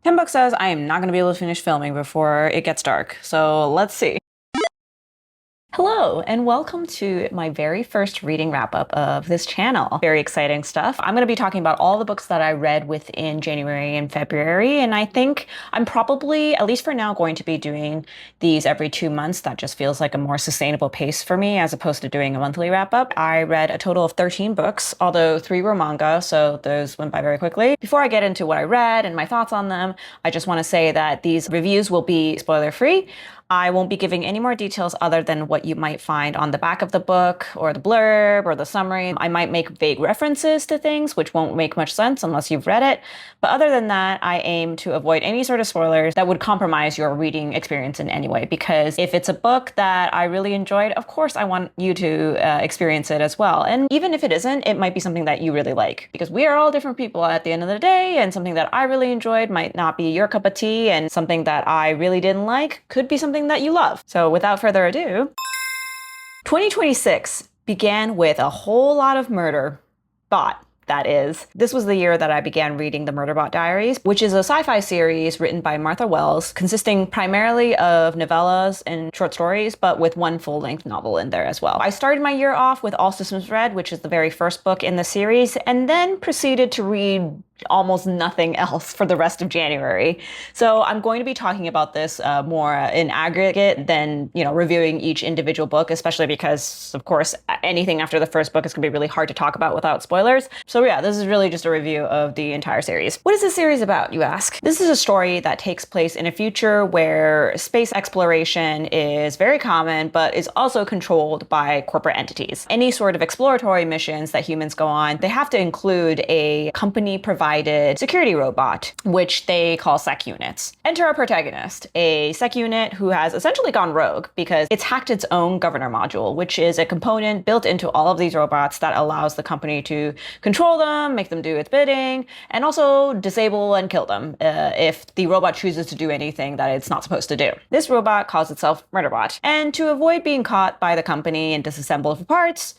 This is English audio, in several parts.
Timbuk says I am not going to be able to finish filming before it gets dark, so let's see. Hello, and welcome to my very first reading wrap-up of this channel. Very exciting stuff. I'm going to be talking about all the books that I read within January and February, and I think I'm probably, at least for now, going to be doing these every 2 months. That just feels like a more sustainable pace for me as opposed to doing a monthly wrap-up. I read a total of 13 books, although 3 were manga, so those went by very quickly. Before I get into what I read and my thoughts on them, I just want to say that these reviews will be spoiler-free. I won't be giving any more details other than what you might find on the back of the book or the blurb or the summary. I might make vague references to things which won't make much sense unless you've read it. But other than that, I aim to avoid any sort of spoilers that would compromise your reading experience in any way. Because if it's a book that I really enjoyed, of course I want you to experience it as well. And even if it isn't, it might be something that you really like. Because we are all different people at the end of the day, and something that I really enjoyed might not be your cup of tea, and something that I really didn't like could be something that you love. So without further ado, 2026 began with a whole lot of murder bot. That is. This was the year that I began reading the Murderbot Diaries, which is a sci-fi series written by Martha Wells, consisting primarily of novellas and short stories, but with one full-length novel in there as well. I started my year off with All Systems Red, which is the very first book in the series, and then proceeded to read almost nothing else for the rest of January. So I'm going to be talking about this more in aggregate than, reviewing each individual book, especially because, of course, anything after the first book is going to be really hard to talk about without spoilers. So yeah, this is really just a review of the entire series. What is this series about, you ask? This is a story that takes place in a future where space exploration is very common, but is also controlled by corporate entities. Any sort of exploratory missions that humans go on, they have to include a company-provided security robot, which they call sec units. Enter our protagonist, a sec unit who has essentially gone rogue because it's hacked its own governor module, which is a component built into all of these robots that allows the company to control them, make them do its bidding, and also disable and kill them if the robot chooses to do anything that it's not supposed to do. This robot calls itself Murderbot, and to avoid being caught by the company and disassembled for parts,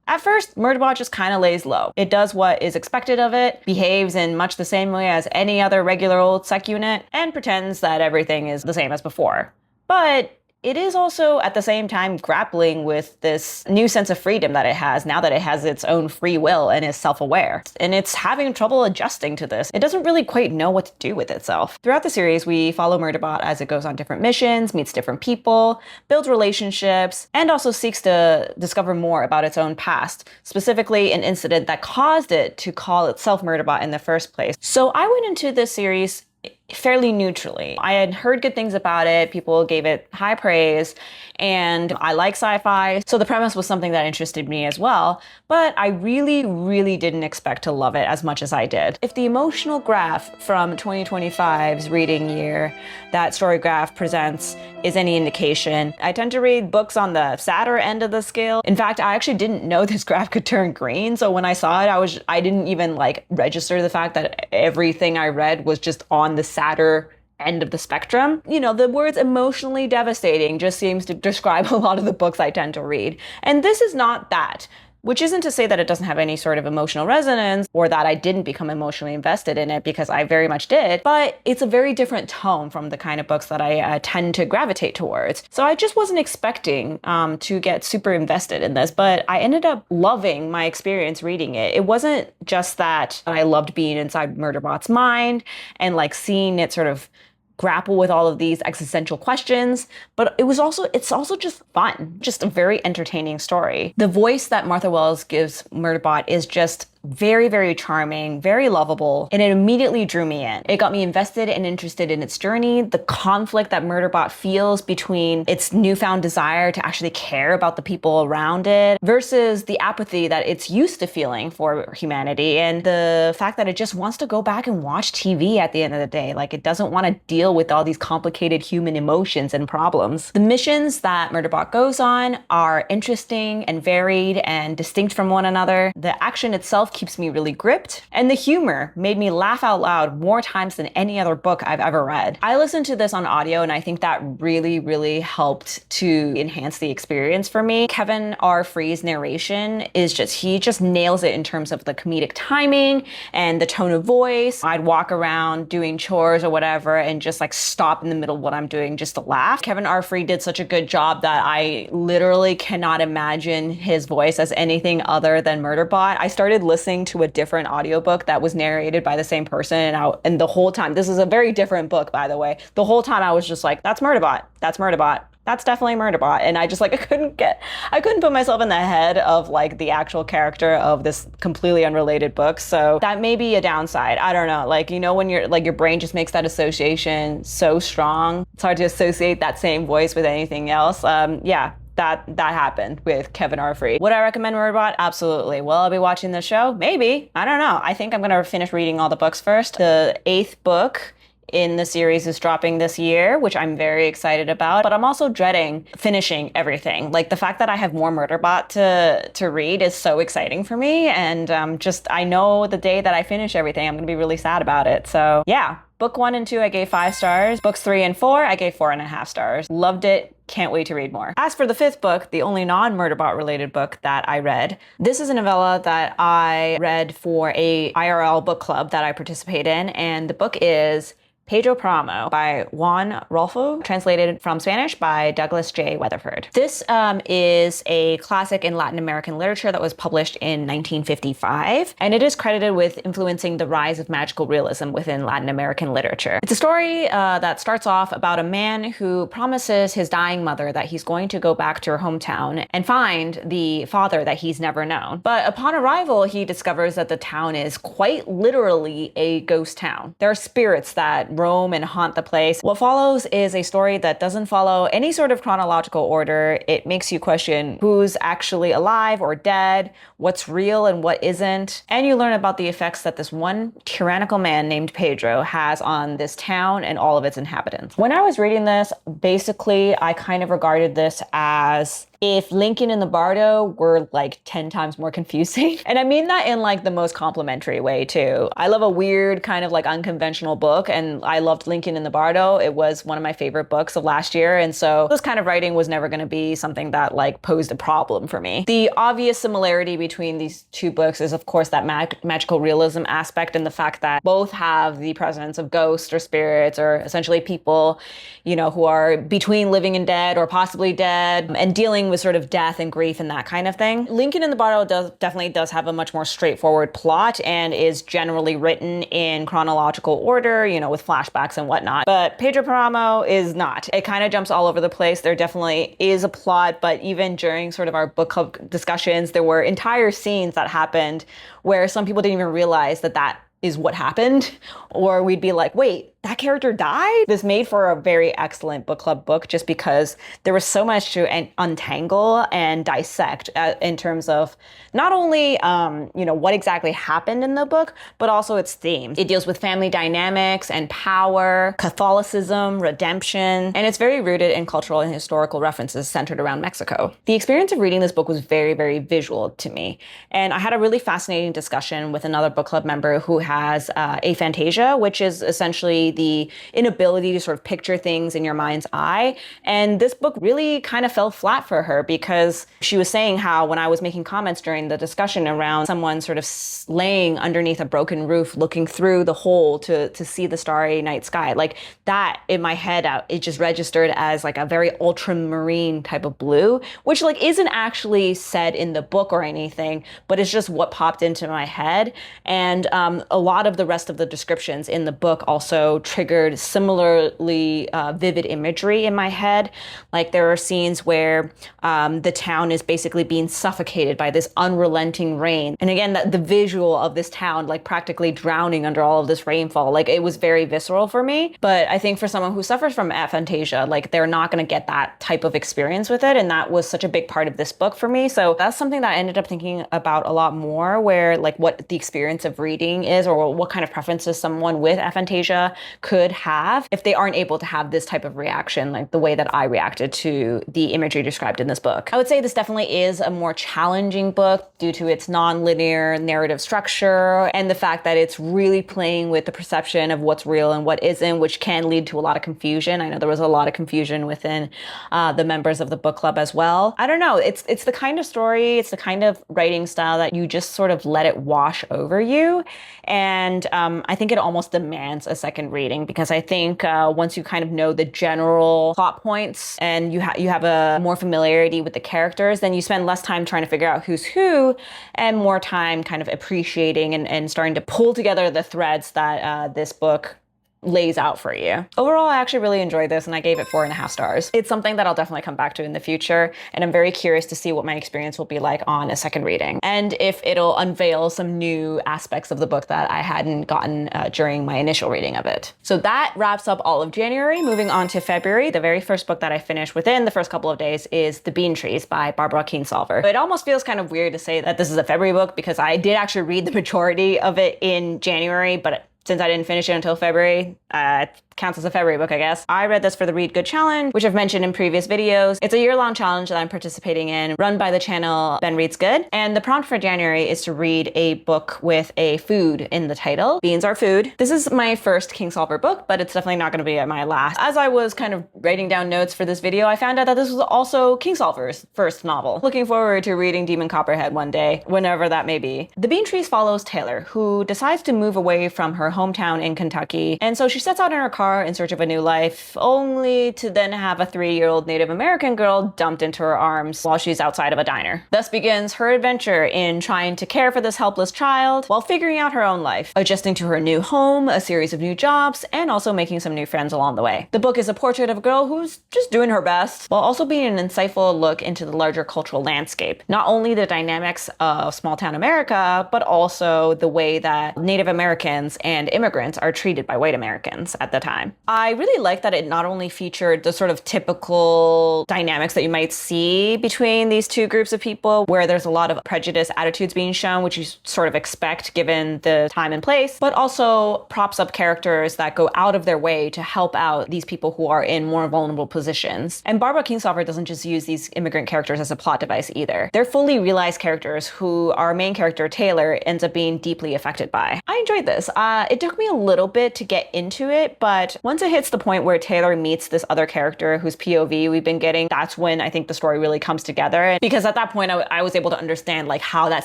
at first, Murderbot just kind of lays low. It does what is expected of it, behaves in much the same way as any other regular old sec unit, and pretends that everything is the same as before. But it is also, at the same time, grappling with this new sense of freedom that it has now that it has its own free will and is self-aware. And it's having trouble adjusting to this. It doesn't really quite know what to do with itself. Throughout the series, we follow Murderbot as it goes on different missions, meets different people, builds relationships, and also seeks to discover more about its own past, specifically an incident that caused it to call itself Murderbot in the first place. So I went into this series fairly neutrally. I had heard good things about it. People gave it high praise, and I like sci-fi, so the premise was something that interested me as well, but I really, really didn't expect to love it as much as I did. If the emotional graph from 2025's reading year that Story Graph presents is any indication, I tend to read books on the sadder end of the scale. In fact, I actually didn't know this graph could turn green, so when I saw it, I didn't even register the fact that everything I read was just on the sadder end of the spectrum. The words emotionally devastating just seems to describe a lot of the books I tend to read. And this is not that. Which isn't to say that it doesn't have any sort of emotional resonance or that I didn't become emotionally invested in it, because I very much did, but it's a very different tone from the kind of books that I tend to gravitate towards. So I just wasn't expecting to get super invested in this, but I ended up loving my experience reading it. It wasn't just that I loved being inside Murderbot's mind and seeing it sort of grapple with all of these existential questions, but it's also just fun, just a very entertaining story. The voice that Martha Wells gives Murderbot is just very, very charming, very lovable, and it immediately drew me in. It got me invested and interested in its journey, the conflict that Murderbot feels between its newfound desire to actually care about the people around it versus the apathy that it's used to feeling for humanity, and the fact that it just wants to go back and watch TV at the end of the day. It doesn't want to deal with all these complicated human emotions and problems. The missions that Murderbot goes on are interesting and varied and distinct from one another. The action itself itself keeps me really gripped. And the humor made me laugh out loud more times than any other book I've ever read. I listened to this on audio, and I think that really, really helped to enhance the experience for me. Kevin R. Free's narration is he just nails it in terms of the comedic timing and the tone of voice. I'd walk around doing chores or whatever and just like stop in the middle of what I'm doing just to laugh. Kevin R. Free did such a good job that I literally cannot imagine his voice as anything other than Murderbot. I started listening to a different audiobook that was narrated by the same person, and the whole time, this is a very different book, by the way, the whole time I was just like, that's Murderbot, that's Murderbot. That's definitely Murderbot. And I just like, I couldn't put myself in the head of like the actual character of this completely unrelated book. So that may be a downside. I don't know. Like, you know, when you're like, your brain just makes that association so strong, it's hard to associate that same voice with anything else. Yeah. That happened with Kevin R. Free. Would I recommend Murderbot? Absolutely. Will I be watching the show? Maybe. I don't know. I think I'm going to finish reading all the books first. The 8th book in the series is dropping this year, which I'm very excited about, but I'm also dreading finishing everything. Like the fact that I have more Murderbot to read is so exciting for me. And I know the day that I finish everything, I'm going to be really sad about it. So yeah, book 1 and 2, I gave 5 stars. Books 3 and 4, I gave 4.5 stars. Loved it. Can't wait to read more. As for the 5th book, the only non-Murderbot related book that I read, this is a novella that I read for a IRL book club that I participate in, and the book is Pedro Páramo by Juan Rulfo, translated from Spanish by Douglas J. Weatherford. This is a classic in Latin American literature that was published in 1955, and it is credited with influencing the rise of magical realism within Latin American literature. It's a story that starts off about a man who promises his dying mother that he's going to go back to her hometown and find the father that he's never known. But upon arrival, he discovers that the town is quite literally a ghost town. There are spirits that roam and haunt the place. What follows is a story that doesn't follow any sort of chronological order. It makes you question who's actually alive or dead, what's real and what isn't, and you learn about the effects that this one tyrannical man named Pedro has on this town and all of its inhabitants. When I was reading this, basically I kind of regarded this as if Lincoln and the Bardo were like 10 times more confusing. And I mean that in like the most complimentary way too. I love a weird kind of like unconventional book, and I loved Lincoln and the Bardo. It was one of my favorite books of last year. And so this kind of writing was never going to be something that like posed a problem for me. The obvious similarity between these two books is of course that magical realism aspect, and the fact that both have the presence of ghosts or spirits or essentially people, you know, who are between living and dead or possibly dead and dealing with sort of death and grief and that kind of thing. Lincoln and the Bardo definitely does have a much more straightforward plot and is generally written in chronological order, you know, with flashbacks and whatnot. But Pedro Páramo is not. It kind of jumps all over the place. There definitely is a plot, but even during sort of our book club discussions, there were entire scenes that happened where some people didn't even realize that that is what happened, or we'd be like, wait, that character died? This made for a very excellent book club book just because there was so much to untangle and dissect in terms of not only, you know, what exactly happened in the book, but also its themes. It deals with family dynamics and power, Catholicism, redemption, and it's very rooted in cultural and historical references centered around Mexico. The experience of reading this book was very, very visual to me. And I had a really fascinating discussion with another book club member who has aphantasia, which is essentially the inability to sort of picture things in your mind's eye. And this book really kind of fell flat for her because she was saying how when I was making comments during the discussion around someone sort of laying underneath a broken roof, looking through the hole to see the starry night sky, like that in my head, it just registered as like a very ultramarine type of blue, which like isn't actually said in the book or anything, but it's just what popped into my head. And a lot of the rest of the descriptions in the book also triggered similarly vivid imagery in my head. Like there are scenes where the town is basically being suffocated by this unrelenting rain. And again, the visual of this town like practically drowning under all of this rainfall, like it was very visceral for me. But I think for someone who suffers from aphantasia, like they're not going to get that type of experience with it. And that was such a big part of this book for me. So that's something that I ended up thinking about a lot more, where like what the experience of reading is or what kind of preferences someone with aphantasia could have if they aren't able to have this type of reaction, like the way that I reacted to the imagery described in this book. I would say this definitely is a more challenging book due to its non-linear narrative structure and the fact that it's really playing with the perception of what's real and what isn't, which can lead to a lot of confusion. I know there was a lot of confusion within the members of the book club as well. I don't know. It's the kind of story, it's the kind of writing style that you just sort of let it wash over you. And I think it almost demands a second reading, because I think once you kind of know the general plot points and you have a more familiarity with the characters, then you spend less time trying to figure out who's who and more time kind of appreciating and starting to pull together the threads that this book lays out for you. Overall, I actually really enjoyed this and I gave it 4.5 stars. It's something that I'll definitely come back to in the future, and I'm very curious to see what my experience will be like on a second reading and if it'll unveil some new aspects of the book that I hadn't gotten during my initial reading of it. So that wraps up all of January. Moving on to February, the very first book that I finished within the first couple of days is The Bean Trees by Barbara Kingsolver. It almost feels kind of weird to say that this is a February book because I did actually read the majority of it in January, but since I didn't finish it until February, it counts as a February book, I guess. I read this for the Read Good Challenge, which I've mentioned in previous videos. It's a year-long challenge that I'm participating in, run by the channel Ben Reads Good. And the prompt for January is to read a book with a food in the title. Beans are food. This is my first Kingsolver book, but it's definitely not going to be my last. As I was kind of writing down notes for this video, I found out that this was also Kingsolver's first novel. Looking forward to reading Demon Copperhead one day, whenever that may be. The Bean Trees follows Taylor, who decides to move away from her hometown in Kentucky, and so she sets out in her car in search of a new life, only to then have a 3-year-old Native American girl dumped into her arms while she's outside of a diner. Thus begins her adventure in trying to care for this helpless child while figuring out her own life, adjusting to her new home, a series of new jobs, and also making some new friends along the way. The book is a portrait of a girl who's just doing her best, while also being an insightful look into the larger cultural landscape. Not only the dynamics of small-town America, but also the way that Native Americans and immigrants are treated by white Americans at the time. I really like that it not only featured the sort of typical dynamics that you might see between these two groups of people, where there's a lot of prejudice attitudes being shown, which you sort of expect given the time and place, but also props up characters that go out of their way to help out these people who are in more vulnerable positions. And Barbara Kingsolver doesn't just use these immigrant characters as a plot device either. They're fully realized characters who our main character, Taylor, ends up being deeply affected by. I enjoyed this. It took me a little bit to get into it, but once it hits the point where Taylor meets this other character whose POV we've been getting, that's when I think the story really comes together. Because at that point, I was able to understand like how that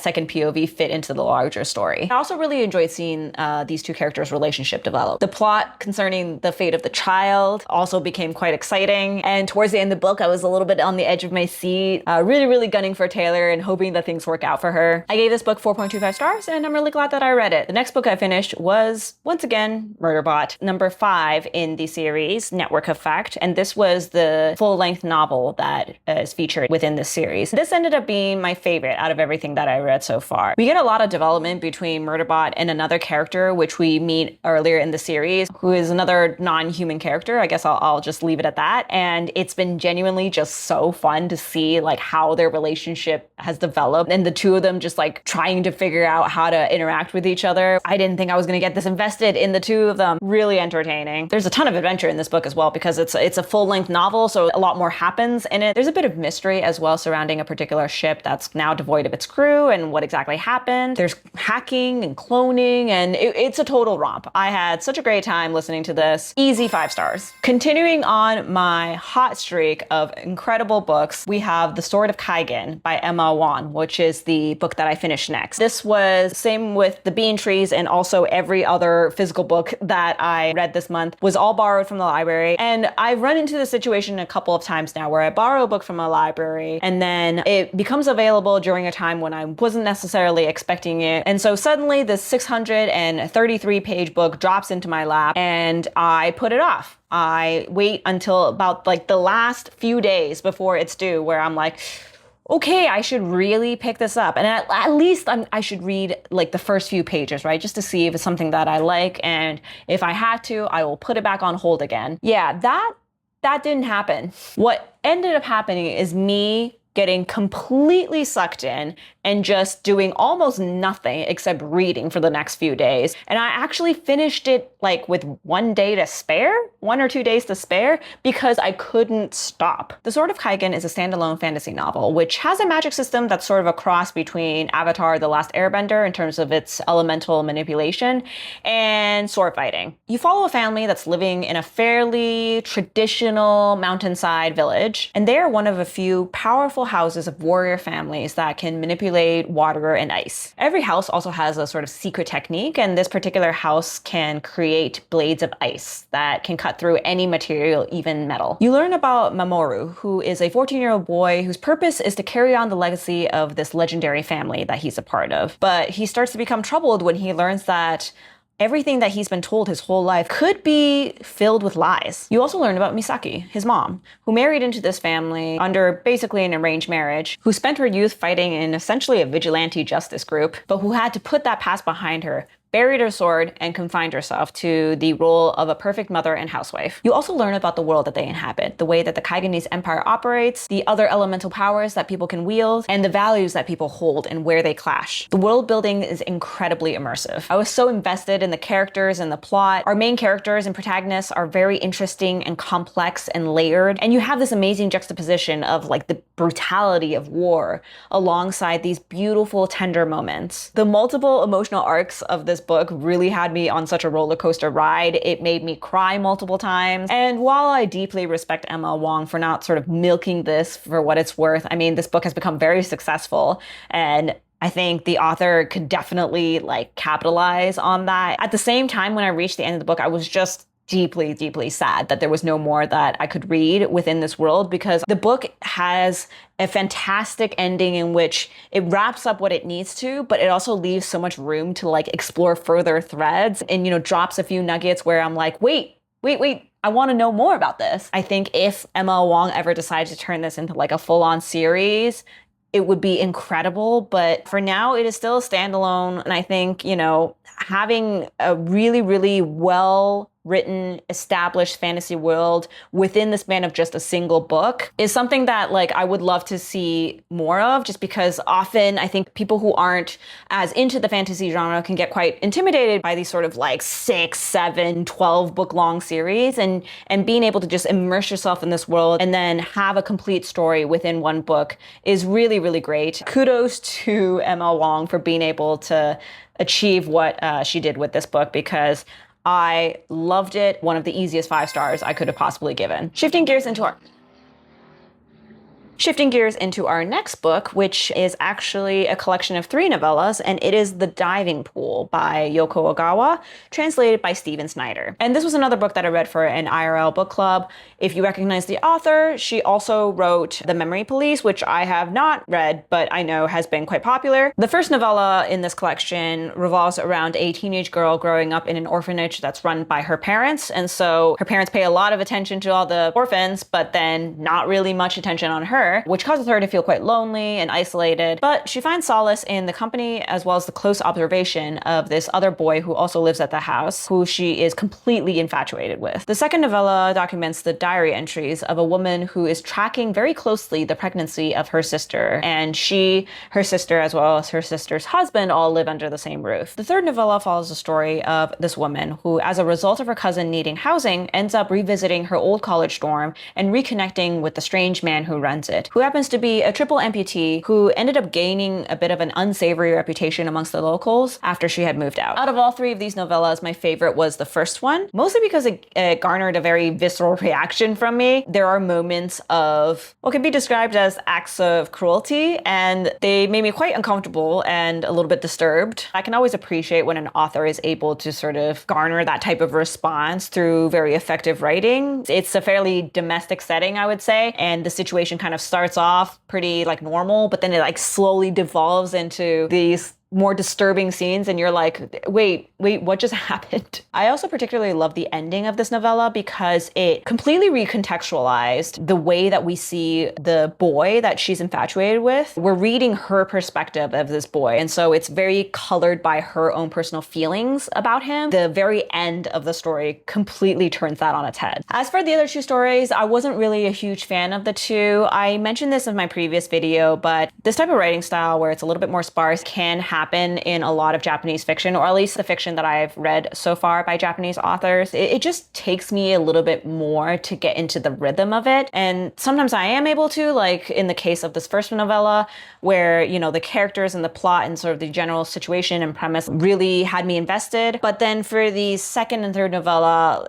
second POV fit into the larger story. I also really enjoyed seeing these two characters' relationship develop. The plot concerning the fate of the child also became quite exciting. And towards the end of the book, I was a little bit on the edge of my seat, really gunning for Taylor and hoping that things work out for her. I gave this book 4.25 stars, and I'm really glad that I read it. The next book I finished was, once again, Murderbot, number 5 in the series, Network Effect, and this was the full-length novel that is featured within this series. This ended up being my favorite out of everything that I read so far. We get a lot of development between Murderbot and another character, which we meet earlier in the series, who is another non-human character. I guess I'll just leave it at that. And it's been genuinely just so fun to see like how their relationship has developed and the two of them just like trying to figure out how to interact with each other. I didn't think I was going to get this invested in the two of them. Really entertaining. There's a ton of adventure in this book as well because it's a full-length novel, so a lot more happens in it. There's a bit of mystery as well surrounding a particular ship that's now devoid of its crew and what exactly happened. There's hacking and cloning, and it's a total romp. I had such a great time listening to this. Easy 5 stars. Continuing on my hot streak of incredible books, we have The Sword of Kaigen by Emma Juan, which is the book that I finished next. This was same with The Bean Trees, and also every other physical book that I read this month was all borrowed from the library. And I've run into this situation a couple of times now where I borrow a book from a library and then it becomes available during a time when I wasn't necessarily expecting it. And so suddenly this 633 page book drops into my lap and I put it off. I wait until about like the last few days before it's due where I'm like, okay, I should really pick this up. And at least I should read like the first few pages, right? Just to see if it's something that I like. And if I had to, I will put it back on hold again. Yeah, that didn't happen. What ended up happening is me getting completely sucked in and just doing almost nothing except reading for the next few days. And I actually finished it like with 1 day to spare, 1 or 2 days to spare, because I couldn't stop. The Sword of Kaigen is a standalone fantasy novel, which has a magic system that's sort of a cross between Avatar: The Last Airbender in terms of its elemental manipulation and sword fighting. You follow a family that's living in a fairly traditional mountainside village, and they are one of a few powerful houses of warrior families that can manipulate water and ice. Every house also has a sort of secret technique, and this particular house can create blades of ice that can cut through any material, even metal. You learn about Mamoru, who is a 14-year-old boy whose purpose is to carry on the legacy of this legendary family that he's a part of. But he starts to become troubled when he learns that everything that he's been told his whole life could be filled with lies. You also learn about Misaki, his mom, who married into this family under basically an arranged marriage, who spent her youth fighting in essentially a vigilante justice group, but who had to put that past behind her, buried her sword, and confined herself to the role of a perfect mother and housewife. You also learn about the world that they inhabit, the way that the Kaigenese empire operates, the other elemental powers that people can wield, and the values that people hold and where they clash. The world building is incredibly immersive. I was so invested in the characters and the plot. Our main characters and protagonists are very interesting and complex and layered, and you have this amazing juxtaposition of like the brutality of war alongside these beautiful, tender moments. The multiple emotional arcs of this book really had me on such a roller coaster ride. It made me cry multiple times. And while I deeply respect Emma Wang for not sort of milking this for what it's worth, I mean, this book has become very successful, and I think the author could definitely like capitalize on that. At the same time, when I reached the end of the book, I was just deeply, deeply sad that there was no more that I could read within this world, because the book has a fantastic ending in which it wraps up what it needs to, but it also leaves so much room to like explore further threads and, you know, drops a few nuggets where I'm like, wait, I want to know more about this. I think if Emma Wang ever decides to turn this into like a full-on series, it would be incredible. But for now, it is still a standalone. And I think, you know, having a really, really well-written, established fantasy world within the span of just a single book is something that like I would love to see more of, just because often I think people who aren't as into the fantasy genre can get quite intimidated by these sort of like 6, 7, 12 book long series, and being able to just immerse yourself in this world and then have a complete story within one book is really, really great. Kudos to Emma Wang for being able to achieve what she did with this book, because I loved it. One of the easiest 5 stars I could have possibly given. Shifting gears into our next book, which is actually a collection of 3 novellas, and it is The Diving Pool by Yōko Ogawa, translated by Snyder. And this was another book that I read for an IRL book club. If you recognize the author, she also wrote The Memory Police, which I have not read, but I know has been quite popular. The first novella in this collection revolves around a teenage girl growing up in an orphanage that's run by her parents. And so her parents pay a lot of attention to all the orphans, but then not really much attention on her, which causes her to feel quite lonely and isolated. But she finds solace in the company as well as the close observation of this other boy who also lives at the house, who she is completely infatuated with. The second novella documents the diary entries of a woman who is tracking very closely the pregnancy of her sister, and she, her sister, as well as her sister's husband all live under the same roof. The third novella follows the story of this woman who, as a result of her cousin needing housing, ends up revisiting her old college dorm and reconnecting with the strange man who runs it, who happens to be a triple amputee who ended up gaining a bit of an unsavory reputation amongst the locals after she had moved out. Out of all 3 of these novellas, my favorite was the first one, mostly because it garnered a very visceral reaction from me. There are moments of what can be described as acts of cruelty, and they made me quite uncomfortable and a little bit disturbed. I can always appreciate when an author is able to sort of garner that type of response through very effective writing. It's a fairly domestic setting, I would say, and the situation kind of starts off pretty like normal, but then it like slowly devolves into these more disturbing scenes and you're like, wait, what just happened? I also particularly love the ending of this novella because it completely recontextualized the way that we see the boy that she's infatuated with. We're reading her perspective of this boy, and so it's very colored by her own personal feelings about him. The very end of the story completely turns that on its head. As for the other two stories, I wasn't really a huge fan of the two. I mentioned this in my previous video, but this type of writing style where it's a little bit more sparse can happen in a lot of Japanese fiction, or at least the fiction that I've read so far by Japanese authors. It just takes me a little bit more to get into the rhythm of it. And sometimes I am able to, like in the case of this first novella, where, you know, the characters and the plot and sort of the general situation and premise really had me invested. But then for the second and third novella,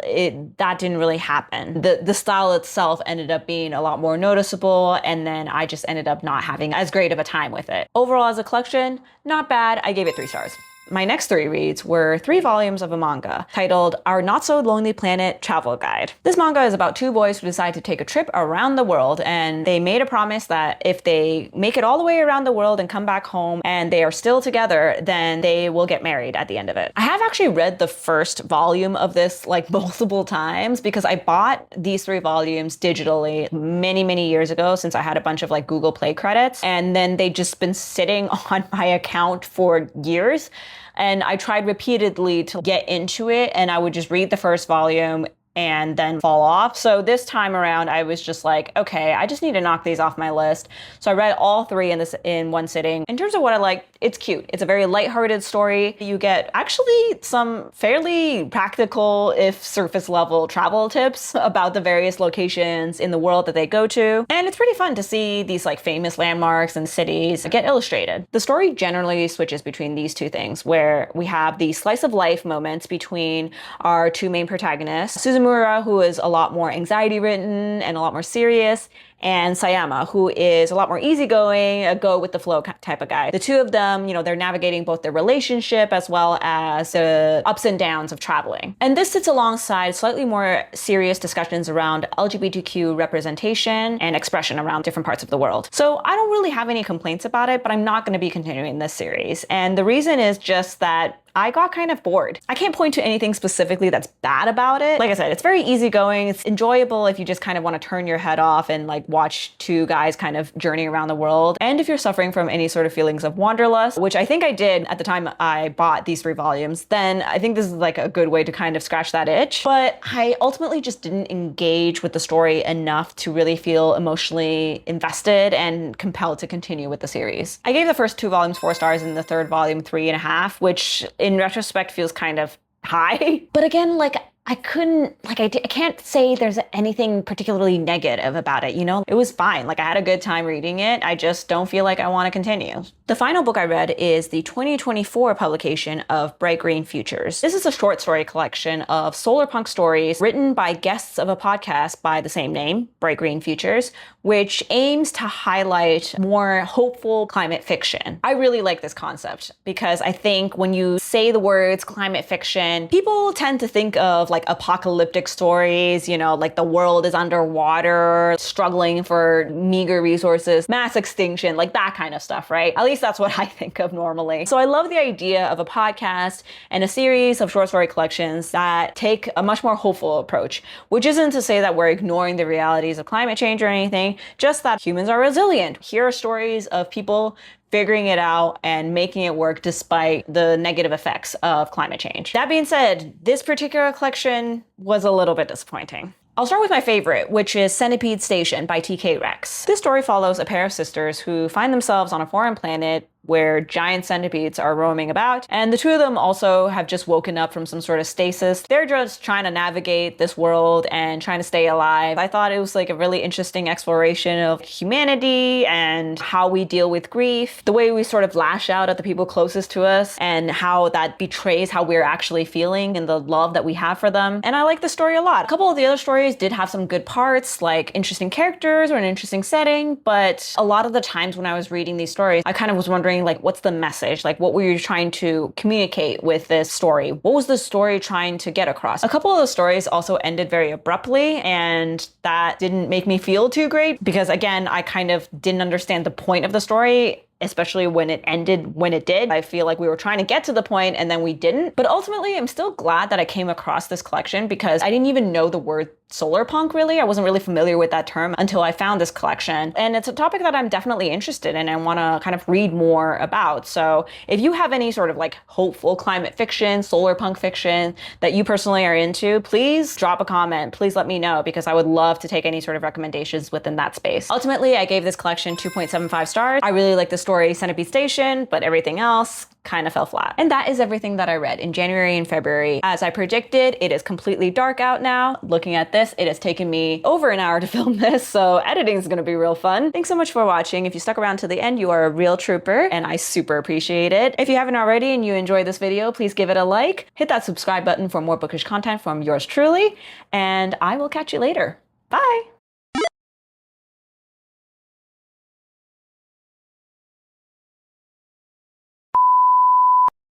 that didn't really happen. The style itself ended up being a lot more noticeable, and then I just ended up not having as great of a time with it. Overall, as a collection, not bad. I gave it 3 stars. My next 3 reads were 3 volumes of a manga titled Our Not So Lonely Planet Travel Guide. This manga is about 2 boys who decide to take a trip around the world, and they made a promise that if they make it all the way around the world and come back home and they are still together, then they will get married at the end of it. I have actually read the first volume of this like multiple times because I bought these 3 volumes digitally many years ago, since I had a bunch of like Google Play credits, and then they'd just been sitting on my account for years. And I tried repeatedly to get into it, and I would just read the first volume and then fall off. So this time around, I was just like, okay, I just need to knock these off my list. So I read all 3 in one sitting. In terms of what I like, it's cute. It's a very lighthearted story. You get actually some fairly practical, if surface level, travel tips about the various locations in the world that they go to. And it's pretty fun to see these like famous landmarks and cities get illustrated. The story generally switches between these 2 things, where we have the slice of life moments between our 2 main protagonists, Kimura, who is a lot more anxiety-ridden and a lot more serious, and Sayama, who is a lot more easygoing, a go-with-the-flow type of guy. The 2 of them, you know, they're navigating both their relationship as well as the ups and downs of traveling. And this sits alongside slightly more serious discussions around LGBTQ representation and expression around different parts of the world. So I don't really have any complaints about it, but I'm not going to be continuing this series. And the reason is just that I got kind of bored. I can't point to anything specifically that's bad about it. Like I said, it's very easygoing. It's enjoyable if you just kind of want to turn your head off and like watch 2 guys kind of journey around the world. And if you're suffering from any sort of feelings of wanderlust, which I think I did at the time I bought these 3 volumes, then I think this is like a good way to kind of scratch that itch. But I ultimately just didn't engage with the story enough to really feel emotionally invested and compelled to continue with the series. I gave the first 2 volumes 4 stars and the 3rd volume 3.5, which in retrospect feels kind of high. But again, like I can't say there's anything particularly negative about it, you know? It was fine. Like I had a good time reading it. I just don't feel like I want to continue. The final book I read is the 2024 publication of Bright Green Futures. This is a short story collection of solar punk stories written by guests of a podcast by the same name, Bright Green Futures, which aims to highlight more hopeful climate fiction. I really like this concept because I think when you say the words climate fiction, people tend to think of like apocalyptic stories, you know, like the world is underwater, struggling for meager resources, mass extinction, like that kind of stuff, right? At least that's what I think of normally. So I love the idea of a podcast and a series of short story collections that take a much more hopeful approach, which isn't to say that we're ignoring the realities of climate change or anything, just that humans are resilient. Here are stories of people figuring it out and making it work despite the negative effects of climate change. That being said, this particular collection was a little bit disappointing. I'll start with my favorite, which is Centipede Station by TK Rex. This story follows a pair of sisters who find themselves on a foreign planet where giant centipedes are roaming about, and the 2 of them also have just woken up from some sort of stasis. They're just trying to navigate this world and trying to stay alive. I thought it was like a really interesting exploration of humanity and how we deal with grief, the way we sort of lash out at the people closest to us, and how that betrays how we're actually feeling and the love that we have for them. And I like the story a lot. A couple of the other stories did have some good parts, like interesting characters or an interesting setting, but a lot of the times when I was reading these stories, I kind of was wondering, like, what's the message? Like, what were you trying to communicate with this story? What was the story trying to get across? A couple of the stories also ended very abruptly, and that didn't make me feel too great because, again, I kind of didn't understand the point of the story especially when it ended when it did. I feel like we were trying to get to the point and then we didn't. But ultimately, I'm still glad that I came across this collection because I didn't even know the word solar punk really. I wasn't really familiar with that term until I found this collection. And it's a topic that I'm definitely interested in and want to kind of read more about. So if you have any sort of like hopeful climate fiction, solar punk fiction that you personally are into, please drop a comment. Please let me know because I would love to take any sort of recommendations within that space. Ultimately, I gave this collection 2.75 stars. I really like the story Centipede Station, but everything else kind of fell flat. And that is everything that I read in January and February. As I predicted, it is completely dark out now. Looking at this, it has taken me over an hour to film this, so editing is gonna be real fun. Thanks so much for watching. If you stuck around to the end, you are a real trooper, and I super appreciate it. If you haven't already and you enjoyed this video, please give it a like, hit that subscribe button for more bookish content from yours truly, and I will catch you later. Bye!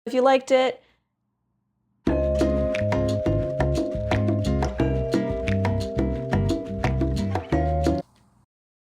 If you liked it,